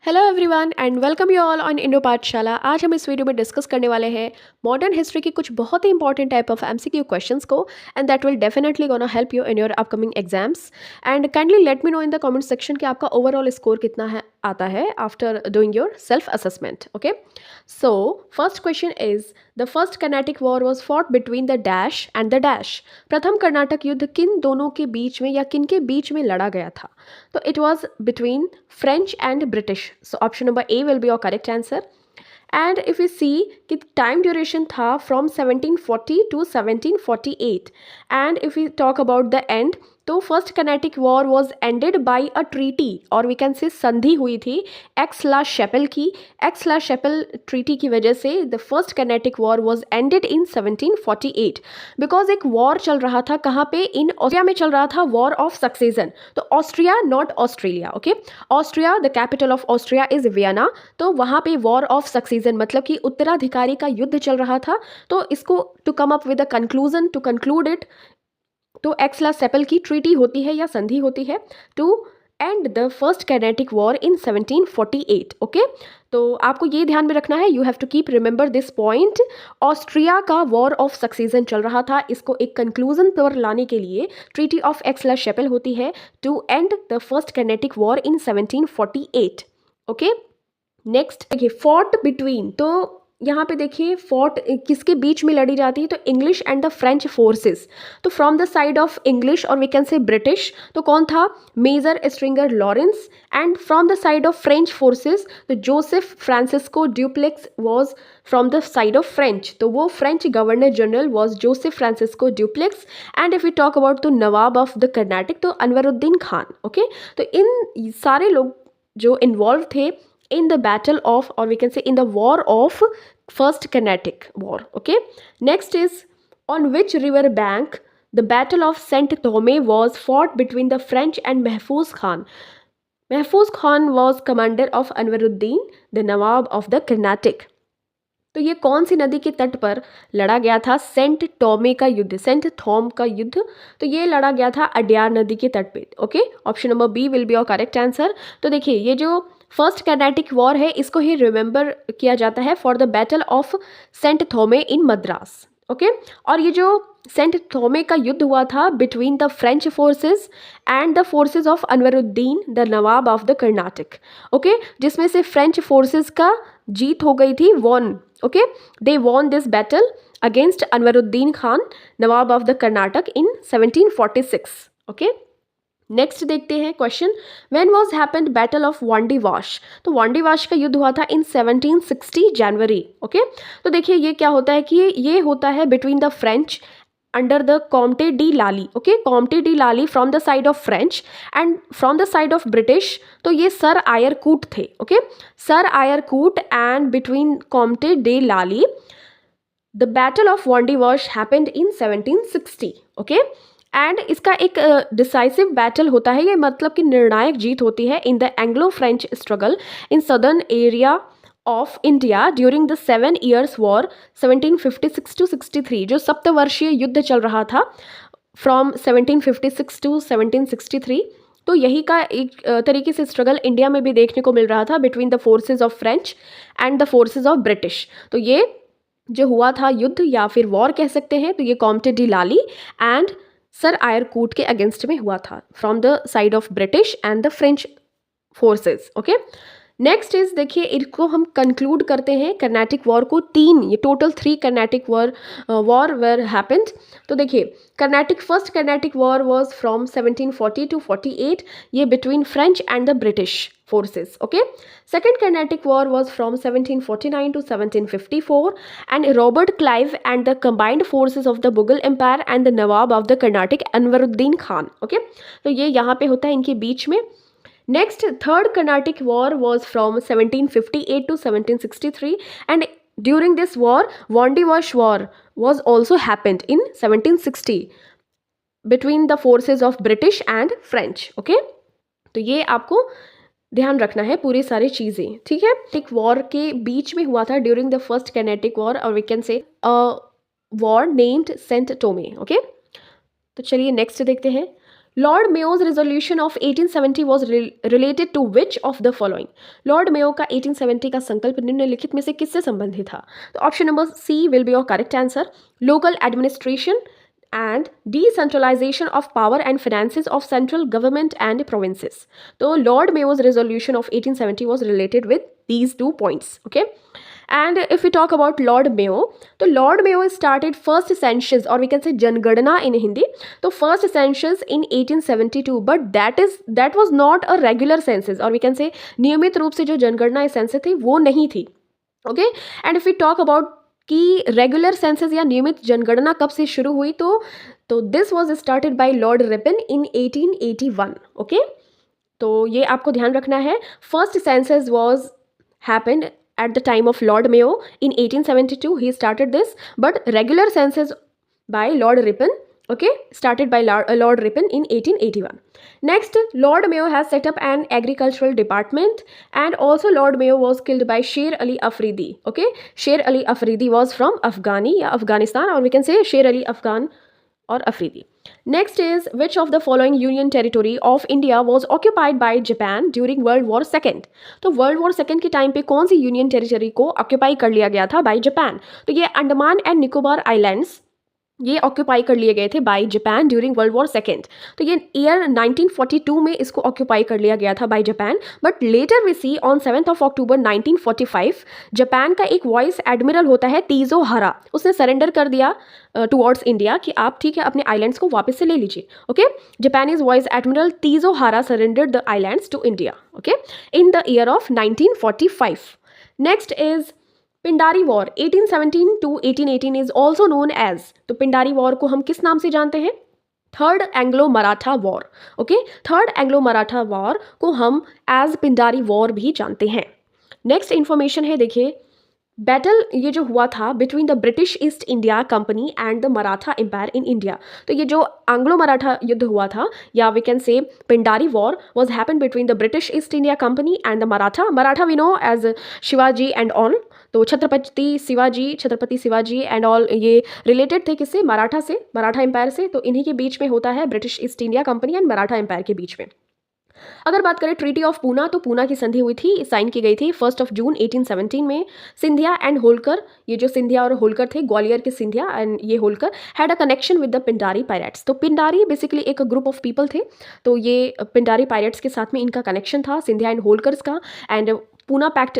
Hello everyone and welcome you all on Indo पाठशाला। आज हम इस वीडियो में डिस्कस करने वाले हैं मॉडर्न हिस्ट्री की कुछ बहुत ही important type of MCQ questions को and that will definitely gonna help you in your upcoming exams. And kindly let me know in the comment section कि आपका ओवरऑल स्कोर कितना है आता है after doing your self assessment. Okay, so first question is the first Carnatic war was fought between the dash and the dash. प्रथम कर्नाटक युद्ध किन दोनों के बीच में या किन के बीच में लड़ा गया था? तो it was between French and British. So option number A will be your correct answer. And if you see कि टाइम ड्यूरेशन था from 1740 to 1748। And if you talk about the end, तो first Carnatic war was ended by a treaty और we can say संधि हुई थी x la शेपेल की। X la शेपेल treaty की वजह से the first Carnatic war was ended in 1748 because एक वॉर चल रहा था कहाँ पे? इन ऑस्ट्रिया में चल रहा था, वॉर ऑफ सक्सेशन। तो Austria not Australia. Okay, Austria the capital of Austria is Vienna. तो वहाँ पे वॉर ऑफ सक्सेशन मतलब कि उत्तराधिकारी का युद्ध चल रहा था। तो इसको to come up with a conclusion, to conclude it, तो एक्स ला सेपल की ट्रीटी होती है या संधि होती है to end the first Carnatic war in 1748। Okay, तो आपको ये ध्यान में रखना है, you have to keep remember this point. Austria का वॉर ऑफ सक्सेशन चल रहा था, इसको एक कंक्लूजन पर लाने के लिए treaty of Aix la Chapelle होती है to end the first Carnatic war in 1748। Okay, next देखिए फॉट बिटवीन, तो यहाँ पे देखिए फॉट किसके बीच में लड़ी जाती है? तो English and the French forces. तो from the side of English और वी कैन से ब्रिटिश, तो कौन था? Major Stringer Lawrence. And from the side of French forces तो Joseph Francisco Dupleix was from the side of French. तो वो French governor general was Joseph Francisco Dupleix. And if you talk about the nawab of the Carnatic तो Anwaruddin Khan. Okay, तो इन सारे लोग जो involve थे in the battle of, or we can say in the war of first Carnatic war. Okay, next is on which river bank the battle of Saint Thome was fought between the French and Mahfuz Khan. Mahfuz Khan was commander of Anwaruddin, the Nawab of the Carnatic. तो ये कौन सी नदी के तट पर लड़ा गया था सेंट टॉमे का युद्ध, सेंट थॉम का युद्ध? तो ये लड़ा गया था अड्यार नदी के तट पे। Okay, option number B will be your correct answer. तो देखिए ये जो फर्स्ट कर्नाटिक वॉर है इसको ही रिमेंबर किया जाता है for the battle of saint Thome in Madras. Okay, और ये जो सेंट थोमे का युद्ध हुआ था between the French forces and the forces of Anwaruddin the nawab of the Carnatic. Okay, जिसमें से फ्रेंच फोर्सेस का जीत हो गई थी, won. Okay, they won this battle against Anwaruddin Khan nawab of the Carnatic in 1746। Okay, next देखते हैं question, when was happened battle of Wandiwash? तो वांडी वाश का युद्ध हुआ था इन 1760 जनवरी। ओके, तो देखिए ये क्या होता है कि ये होता है between the French under the Comte de Lally. Okay, Comte de Lally from the side of French and from the side of British तो ये सर आयरकूट थे। Okay, sir Eyre Coote and between Comte de Lally the battle of Wandiwash happened in 1760। Okay, and इसका एक decisive battle होता है, ये मतलब कि निर्णायक जीत होती है in the Anglo French struggle in southern area of India during the 7 years war 1756 to 63। जो सप्तवर्षीय युद्ध चल रहा था फ्रॉम 1756 टू 1763, तो यही का एक तरीके से स्ट्रगल इंडिया में भी देखने को मिल रहा था between the forces of French and the forces of British. तो ये जो हुआ था युद्ध या फिर वॉर कह सकते हैं, तो ये Comte de Lali and sir Eyre Coote के अगेंस्ट में हुआ था from the side of British and the French forces. Okay, next is देखिए इसको हम कंक्लूड करते हैं कर्नाटिक वॉर को तीन, ये total 3 Carnatic war were happened. तो देखिए Carnatic first Carnatic war was from 1740 to 48, ये between French and the British forces. Okay, second Carnatic War was from 1749 to 1754 and Robert Clive and the combined forces of the Mughal Empire and the Nawab of the Carnatic Anwaruddin Khan. Okay, तो ये यहाँ पे होता है इनके बीच में। Next, third Carnatic War was from 1758 to 1763 and during this war Vandy Wash War was also happened in 1760 between the forces of British and French. Okay, तो ये आपको ध्यान रखना है पूरी सारी चीज़ें, ठीक है। एक वॉर के बीच में हुआ था during the first Carnatic war और we can say war named saint Thome. Okay, तो चलिए नेक्स्ट देखते हैं, Lord Mayo's resolution of 1870 was related to which of the following? Lord Mayo का 1870 का संकल्प निम्नलिखित में से किससे संबंधित था? तो option number C will be your correct answer, local administration and decentralization of power and finances of central government and provinces. So Lord Mayo's resolution of 1870 was related with these 2 points. Okay, and if we talk about Lord Mayo, so Lord Mayo started first census, or we can say जनगणना in Hindi. So first census in 1872, but that was not a regular census, or we can say नियमित रूप से जो जनगणना census थी वो नहीं थी. Okay, and if we talk about कि रेगुलर सेंसस या नियमित जनगणना कब से शुरू हुई, तो this was started by Lord Ripon in 1881. Okay, तो ये आपको ध्यान रखना है. First census was happened at the time of Lord Mayo in 1872. He started this, but regular census by Lord Ripon, okay, started by Lord Ripon in 1881. Next, Lord Mayo has set up an agricultural department, and also Lord Mayo was killed by Sher Ali Afridi. Okay, Sher Ali Afridi was from Afghanistan, or we can say Sher Ali Afghan or Afridi. Next is, which of the following union territory of India was occupied by Japan during World War II? तो World War II के time पे कौन सी union territory को occupy कर लिया गया था by Japan? तो ये अंडमान एंड निकोबार आइलैंड्स ये ऑक्यूपाई कर लिए गए थे by Japan during world war second. तो ये ईयर 1942 में इसको ऑक्यूपाई कर लिया गया था by Japan, but later we see on 7 October 1945 Japan का एक वाइस एडमिरल होता है तीजो हरा, उसने सरेंडर कर दिया टुवर्ड्स इंडिया कि आप ठीक है अपने आइलैंड्स को वापस से ले लीजिए. Okay, Japanese vice admiral Teizo Hara surrendered the islands to India, okay, in the year of 1945. Next is Pindari war 1817 to 1818 is also known as. तो पिंडारी वॉर को हम किस नाम से जानते हैं? Third Anglo Maratha war. Okay, third Anglo Maratha war को हम एज पिंडारी वॉर भी जानते हैं. नेक्स्ट इंफॉर्मेशन है, देखिए, बैटल ये जो हुआ था between the British East India company and the Maratha empire in India. तो ये जो एंग्लो मराठा युद्ध हुआ था, या we can say Pindari war, was happen between the British East India company and the Maratha we know as Shivaji and all. तो Chhatrapati Shivaji and all ये related थे किससे? मराठा से, मराठा एम्पायर से. तो इन्हीं के बीच में होता है British East India company and Maratha empire के बीच में. अगर बात करें ट्रीटी ऑफ पूना, तो पूना की संधि हुई थी, साइन की गई थी 1 जून 1817 में. सिंधिया एंड होलकर, ये जो सिंधिया और होलकर थे, ग्वालियर के सिंधिया एंड ये Holkar, had a connection with the Pindari pirates. तो पिंडारी बेसिकली एक ग्रुप ऑफ पीपल थे, तो ये पिंडारी पायरेट्स के साथ में इनका कनेक्शन था, सिंधिया एंड होलकर्स का. एंड पूना पैक्ट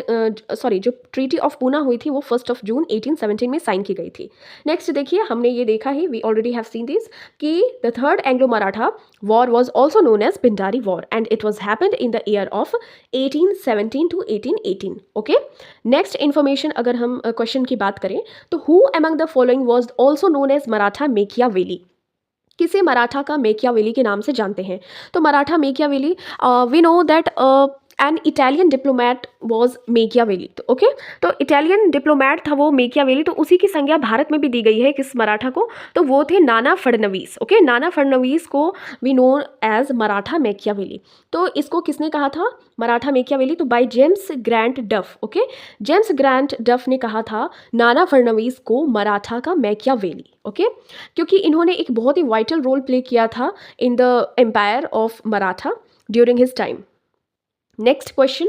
जो ट्रीटी ऑफ पूना हुई थी वो 1 जून 1817 में साइन की गई थी. नेक्स्ट देखिए, हमने ये देखा है, we already have seen this, कि the third Anglo Maratha war was also known as Pindari war and it was happened in the year of 1817 to 1818. Okay, next information अगर हम क्वेश्चन की बात करें, तो who among the following was also known as Maratha Machiavelli? किसे मराठा का मेकियावेली के नाम से जानते हैं? तो Maratha Machiavelli, we know that an Italian diplomat was Machiavelli. तो ओके, तो इटालियन डिप्लोमैट था वो मेकियावेली. तो उसी की संज्ञा भारत में भी दी गई है किस मराठा को? तो वो थे नाना फडणवीस. ओके, नाना फडणवीस को वी नो एज मराठा मेकियावेली. तो इसको किसने कहा था मराठा मेकियावेली? तो बाय जेम्स ग्रांट डफ. ओके, जेम्स ग्रांट डफ ने कहा था नाना फडणवीस को मराठा का मेकियावेली. ओके, क्योंकि इन्होंने एक बहुत ही वाइटल रोल प्ले किया था in the empire of Maratha during his time. Next question.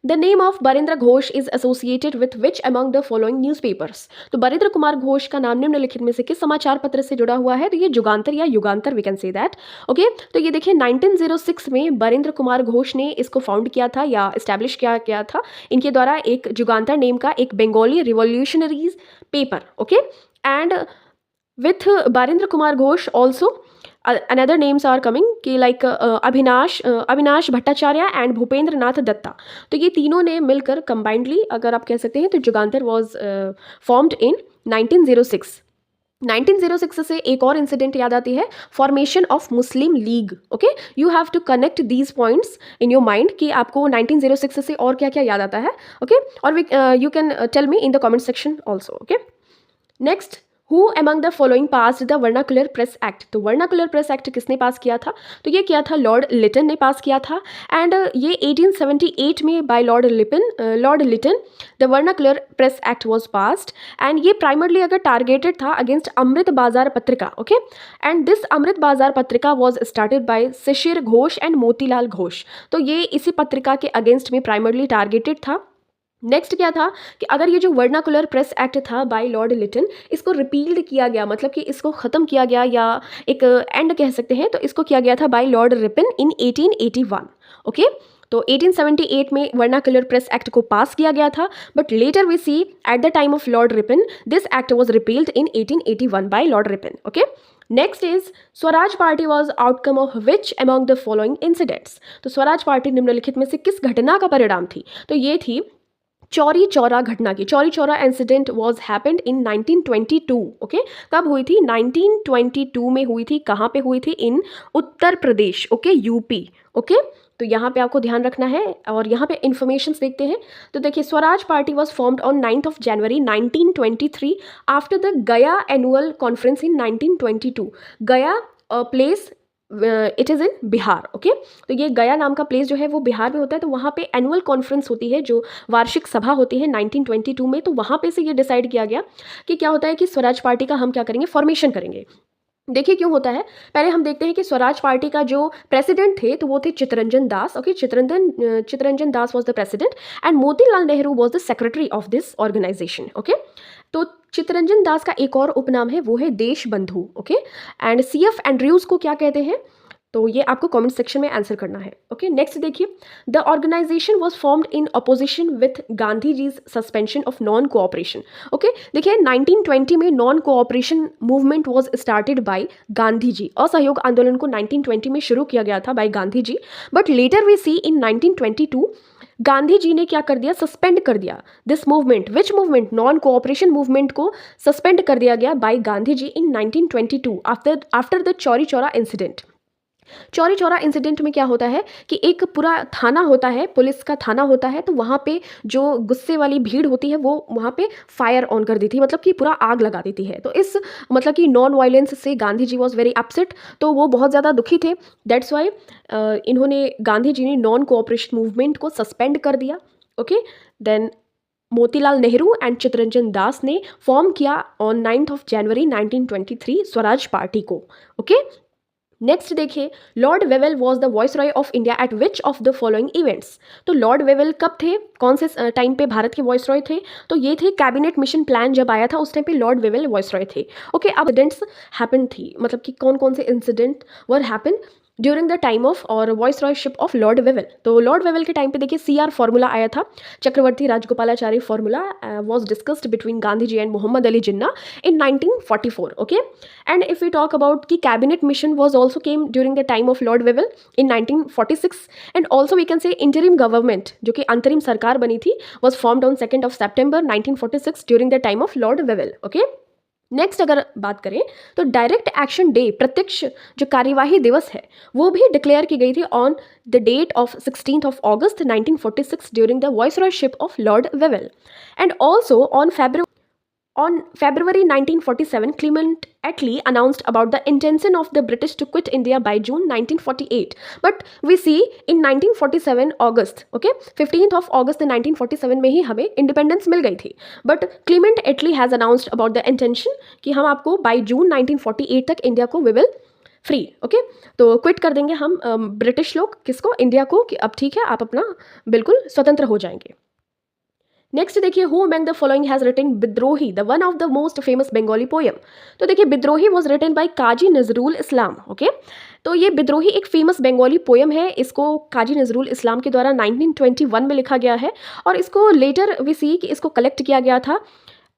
The name of Barendra Ghosh is associated with which among the following newspapers? तो बरिंद्र कुमार घोष का नाम निम्नलिखित में से किस समाचार पत्र से जुड़ा हुआ है? तो ये जुगांतर या Yugantar, we can say that. Okay, तो ये देखिए 1906 में बरिंद्र कुमार घोष ने इसको फाउंड किया था या इस्टेब्लिश किया गया था इनके द्वारा, एक जुगांतर नेम का एक Bengali revolutionaries paper. Okay, and with Barindra Kumar Ghosh also another names are coming कि like अविनाश भट्टाचार्य एंड भूपेंद्र नाथ दत्ता. तो ये तीनों ने मिलकर कंबाइंडली, अगर आप कह सकते हैं, तो जुगांतर वॉज फॉर्म्ड इन 1906. 1906 से एक और इंसिडेंट याद आती है, formation of Muslim League. Okay, you have to connect these points in your mind कि आपको 1906 से और क्या क्या याद आता है. ओके, और you can tell me in the comment section also. Okay, next, who among the following passed the vernacular press act. तो वर्नाकुलर प्रेस एक्ट किसने पास किया था? तो ये किया था लॉर्ड लिटन ने पास किया था। एंड ये 1878 में by Lord Lytton the vernacular press act was passed. And ये प्राइमरली अगर टारगेटेड था against Amrit Bazar Patrika. Okay, and this Amrit Bazar Patrika was started by Shishir Ghosh and Motilal Ghosh. तो ये इसी पत्रिका के अगेंस्ट में प्राइमरली टारगेटेड था। नेक्स्ट क्या था कि अगर ये जो वर्नाकुलर प्रेस एक्ट था बाय लॉर्ड लिटन, इसको रिपील्ड किया गया, मतलब कि इसको ख़त्म किया गया या एक एंड कह सकते हैं, तो इसको किया गया था bye Lord Ripon in 1881। Okay, तो 1878 में वर्नाकुलर प्रेस एक्ट को पास किया गया था, but later we see at the time of Lord Ripon this act was repealed in 1881 by Lord Ripon. Okay, next is Swaraj Party was outcome of which among the following incidents. तो Swaraj party निम्नलिखित में से किस घटना का परिणाम थी? तो ये थी चौरी चौरा घटना की। Chauri Chaura incident was happened in 1922। Okay, कब हुई थी? 1922 में हुई थी। कहाँ पे हुई थी? In Uttar Pradesh. Okay, UP. Okay, तो यहाँ पे आपको ध्यान रखना है। और यहाँ पे इंफॉर्मेशन देखते हैं। तो देखिए, Swaraj Party was formed on 9th of January 1923 after the गया एनुअल कॉन्फ्रेंस इन 1922। गया place it is in Bihar. Okay, तो ये गया नाम का प्लेस जो है वो बिहार में होता है। तो वहाँ पे एनुअल कॉन्फ्रेंस होती है, जो वार्षिक सभा होती है 1922 में। तो वहाँ पे से ये डिसाइड किया गया कि क्या होता है कि स्वराज पार्टी का हम क्या करेंगे? फॉर्मेशन करेंगे। देखिए क्यों होता है, पहले हम देखते हैं कि स्वराज पार्टी का जो प्रेसिडेंट थे तो वो थे Chittaranjan Das. Okay, Chittaranjan Das was the president and Motilal Nehru was the secretary of this organisation. Okay, तो चित्तरंजन दास का एक और उपनाम है, वो है देश बंधु। ओके, एंड CF एंड्रयूज को क्या कहते हैं? तो ये आपको कमेंट सेक्शन में आंसर करना है। ओके, नेक्स्ट देखिए, the organisation was formed in opposition with Gandhi ji's suspension of non cooperation. Okay, देखिए 1920 में non cooperation movement was started by Gandhi ji. असहयोग आंदोलन को 1920 में शुरू किया गया था by Gandhi ji, but later we see in 1922 Gandhi ji ने क्या कर दिया? सस्पेंड कर दिया this movement. Which movement? Non cooperation movement को सस्पेंड कर दिया गया by Gandhi ji in 1922 after the Chauri Chaura incident. Chauri Chaura incident में क्या होता है कि एक पूरा थाना होता है, पुलिस का थाना होता है, तो वहाँ पे जो गुस्से वाली भीड़ होती है वो वहाँ पे फायर ऑन कर देती है, मतलब कि पूरा आग लगा देती है। तो इस मतलब कि नॉन वायलेंस से Gandhi ji was very upset, तो वो बहुत ज़्यादा दुखी थे। दैट्स वाई इन्होंने गांधी जी ने नॉन कोऑपरेशन मूवमेंट को सस्पेंड कर दिया। Okay, then Motilal Nehru and Chittaranjan Das ने फॉर्म किया on 9th of January 1923 Swaraj party को। ओके, नेक्स्ट देखिए, Lord Wavell was the viceroy of India at which of the following events. तो लॉर्ड वेवेल कब थे? कौन से टाइम पे भारत के वॉइस रॉय थे? तो ये थे कैबिनेट मिशन प्लान जब आया था उस टाइम पे लॉर्ड वेवेल वॉइस रॉय थे। ओके, अब इंसिडेंट्स हैपन थी, मतलब कि कौन कौन से incident were happen during the time of और viceroyship of Lord Wavell. तो लॉर्ड वेवेल के टाइम पे देखिए CR फॉर्मूला आया था, Chakravarti Rajagopalachari formula was discussed between Gandhi ji and Mohammad Ali Jinnah in 1944। Okay, and if we talk about की cabinet mission was also came during the time of Lord Wavell in 1946 and also we can say interim government, जो कि अंतरिम सरकार बनी थी, was formed on 2nd of September 1946 during the time of Lord Wavell. Okay, next अगर बात करें तो डायरेक्ट एक्शन डे, प्रत्यक्ष जो कार्यवाही दिवस है, वो भी डिक्लेयर की गई थी on the date of 16th of August 1946 during the viceroyship of Lord Wavell. And also On February 1947, Clement Attlee announced about the intention of the British to quit India by June 1948. But we see in 1947 August, okay, 15th of August 1947 में ही हमें independence मिल गई थी। But Clement Attlee has announced about the intention कि हम आपको by June 1948 तक India को वी विल फ्री। ओके, तो क्विट कर देंगे हम ब्रिटिश लोग, किसको? इंडिया को, कि अब ठीक है आप अपना बिल्कुल स्वतंत्र हो जाएंगे। नेक्स्ट देखिए, who among the following has written Bidrohi, the one of the most famous Bengali poem. तो देखिए, Bidrohi was written by Kazi Nazrul Islam. Okay, तो ये बिद्रोही एक फेमस बंगाली पोएम है, इसको काजी नजरुल इस्लाम के द्वारा 1921 में लिखा गया है और इसको लेटर वी सी कि इसको कलेक्ट किया गया था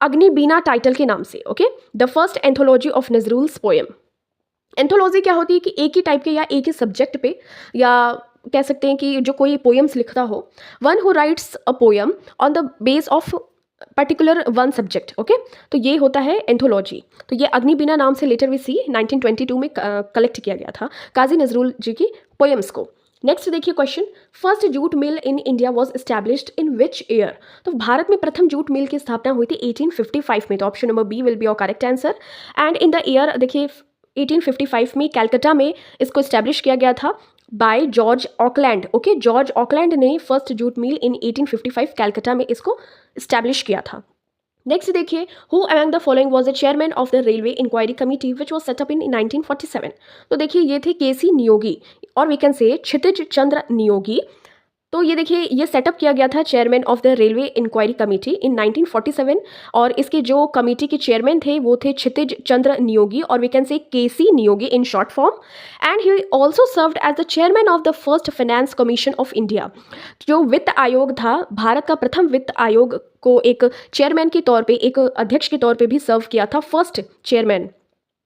अग्निबीना टाइटल के नाम से। Okay, the first anthology of Nazrul's poem. Anthology क्या होती है कि एक ही टाइप के या एक ही सब्जेक्ट पे, या कह सकते हैं कि जो कोई पोएम्स लिखता हो, one who rights a poem on the base of particular one subject. Okay, तो ये होता है एंथोलॉजी। तो ये अग्निबीना नाम से लेटर वी सी 1922 में कलेक्ट किया गया था काजी नजरुल जी की पोएम्स को। नेक्स्ट देखिए question, first jute mill in India was established in which year? तो भारत में प्रथम जूट मिल की स्थापना हुई थी 1855 में, तो option number B will be your correct answer. And in the year देखिए 1855 में कैलकाटा में इसको इस्टेब्लिश किया गया था by George Auckland. Okay, George Auckland ने first jute mill in 1855 Calcutta में इसको इस्टेब्लिश किया था। नेक्स्ट देखिए, who among the following was the chairman of the railway inquiry committee which was set up in 1947? तो देखिए ये थे केसी नियोगी, और वी कैन से क्षितिज चंद्र नियोगी। तो ये देखिए ये सेटअप किया गया था chairman of the railway inquiry committee in 1947, और इसके जो कमेटी के चेयरमैन थे वो थे क्षितिज चंद्र नियोगी, और we can say K C Neogy in short form. And he also served as the chairman of the first finance commission of India. जो वित्त आयोग था, भारत का प्रथम वित्त आयोग को एक चेयरमैन के तौर पे, एक अध्यक्ष के तौर पे भी सर्व किया था, first chairman.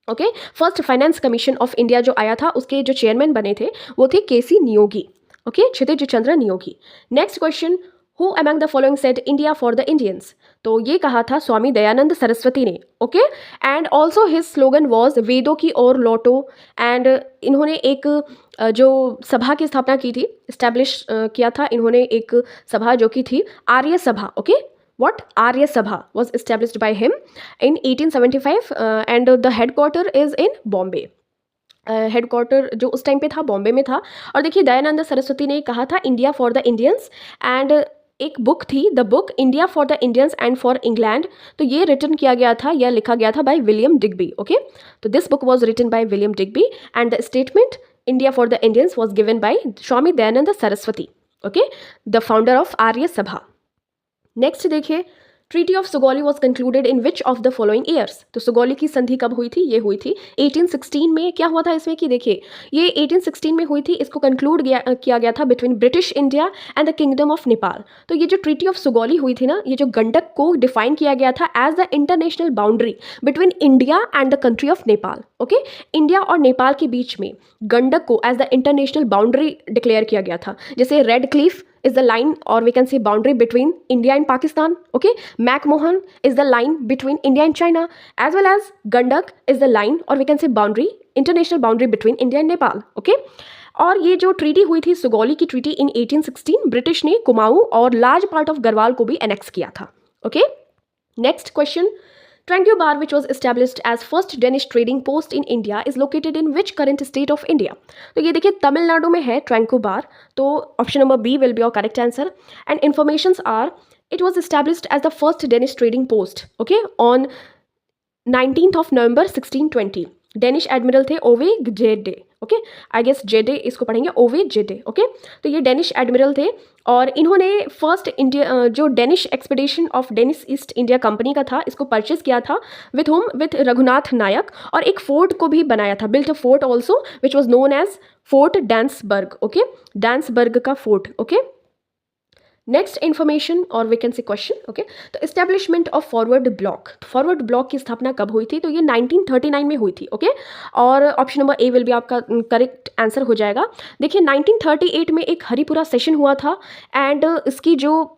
Okay, first finance commission of India जो आया था उसके जो चेयरमैन बने थे वो थे K C Neogy. Okay, Kshitij Chandra Neogy. Next question, who among the following said India for the Indians? तो ये कहा था स्वामी दयानंद सरस्वती ने। Okay, and also his slogan was वेदों की ओर लौटो। एंड इन्होंने एक जो सभा की स्थापना की थी, इस्टेब्लिश किया था इन्होंने एक सभा जो की थी आर्य सभा। Okay, what Arya Sabha was established by him in 1875 and the headquarter is in Bombay। Headquarter जो उस टाइम पे था बॉम्बे में था। और देखिए दयानंद सरस्वती ने कहा था India for the Indians, and एक बुक थी the book India for the Indians and for England, तो ये रिटन किया गया था या लिखा गया था बाय विलियम डिग्बी। ओके, तो this book was written by William Digby and the statement India for the Indians was given by Swami Dayanand Saraswati. Okay, the founder of Arya Sabha. Next देखिए, treaty of Sugauli was concluded in which of the following years? तो सुगौली की संधि कब हुई थी? ये हुई थी 1816 में। क्या हुआ था इसमें कि देखिए ये 1816 में हुई थी, इसको कंक्लूड किया गया था between British India and the kingdom of Nepal. तो ये जो ट्रीटी ऑफ सुगौली हुई थी ना, ये जो गंडक को डिफाइन किया गया था as the international boundary between India and the country of Nepal. Okay, India और नेपाल के बीच में गंडक को as the international boundary declare किया गया था। जैसे Radcliffe is the line or we can say boundary between India and Pakistan. Okay, McMahon is the line between India and China, as well as Gandak is the line or we can say boundary, international boundary between India and Nepal. Okay, और ये जो treaty हुई थी सुगौली की treaty इन 1816, British ने कुमाऊं और large part of Garhwal को भी एनेक्स किया था। Okay, next question, Tranquebar, which was established as first Danish trading post in India, is located in which current state of India? तो ये देखिए तमिलनाडु में है Tranquebar, तो option number B will be your correct answer. And informations are it was established as the first Danish trading post, okay, on 19th of November 1620। Danish admiral थे ओवे जेडे। Okay, I guess जेडे इसको पढ़ेंगे, ओवे जेडे। Okay, तो ये Danish admiral थे और इन्होंने फर्स्ट इंडिया जो Danish expedition of Danish East India company का था इसको परचेज किया था with home, with Raghunath Nayak, और एक फोर्ट को भी बनाया था, built a fort also which was known as fort Dansborg. Okay, Dansborg का फोर्ट। ओके, नेक्स्ट इन्फॉर्मेशन और वैकेंसी क्वेश्चन। ओके, तो establishment of Forward Bloc, Forward Bloc की स्थापना कब हुई थी? तो ये 1939 में हुई थी। ओके, और ऑप्शन नंबर ए विल भी आपका करेक्ट आंसर हो जाएगा। देखिए 1938 में एक हरिपुरा सेशन हुआ था, एंड इसकी जो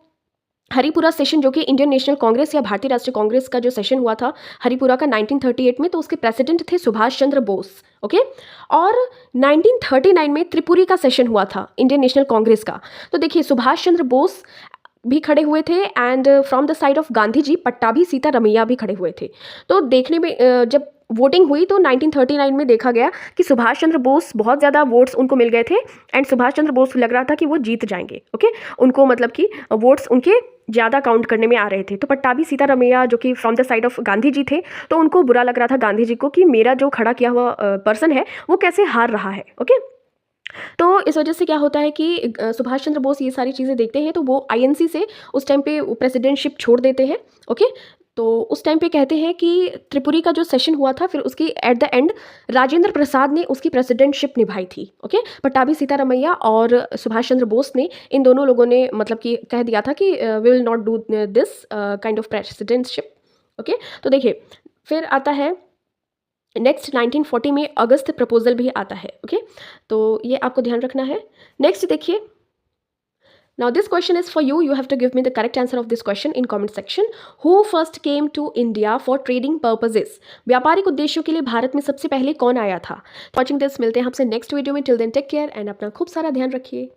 हरिपुरा सेशन जो कि इंडियन नेशनल कांग्रेस या भारतीय राष्ट्रीय कांग्रेस का जो सेशन हुआ था हरिपुरा का 1938 में, तो उसके प्रेसिडेंट थे सुभाष चंद्र बोस। ओके, और 1939 में त्रिपुरी का सेशन हुआ था इंडियन नेशनल कांग्रेस का। तो देखिए सुभाष चंद्र बोस भी खड़े हुए थे, and from the side of Gandhi ji Pattabhi Sitaramayya भी खड़े हुए थे। तो देखने में जब वोटिंग हुई तो 1939 में देखा गया कि सुभाष चंद्र बोस बहुत ज़्यादा वोट्स उनको मिल गए थे, एंड सुभाष चंद्र बोस लग रहा था कि वो जीत जाएंगे। ओके, उनको मतलब कि वोट्स उनके ज़्यादा काउंट करने में आ रहे थे। तो पट्टाभी सीतारमैया जो कि from the side of Gandhi ji थे, तो उनको बुरा लग रहा था गांधी जी को कि मेरा जो खड़ा किया हुआ पर्सन है वो कैसे हार रहा है। ओके, तो इस वजह से क्या होता है कि सुभाष चंद्र बोस ये सारी चीज़ें देखते हैं तो वो आईएनसी से उस टाइम पे प्रेसिडेंटशिप छोड़ देते हैं। ओके, तो उस टाइम पे कहते हैं कि त्रिपुरी का जो सेशन हुआ था फिर उसकी at the end Rajendra Prasad ने उसकी प्रेसिडेंटशिप निभाई थी। ओके, पट्टाभी सीतारमैया और सुभाष चंद्र बोस ने, इन दोनों लोगों ने मतलब कि कह दिया था कि we will not do this kind of presidentship. Okay, तो देखिए फिर आता है नेक्स्ट 1940 में अगस्त प्रपोजल भी आता है। ओके, तो ये आपको ध्यान रखना है। नेक्स्ट देखिए, Now this question is for you. You have to give me the correct answer of this question in comment section. Who first came to India for trading purposes? व्यापारिक उद्देश्यों के लिए भारत में सबसे पहले कौन आया था? वॉचिंग दिस, मिलते हैं आपसे नेक्स्ट वीडियो में. Till then take care and अपना खूब सारा ध्यान रखिए.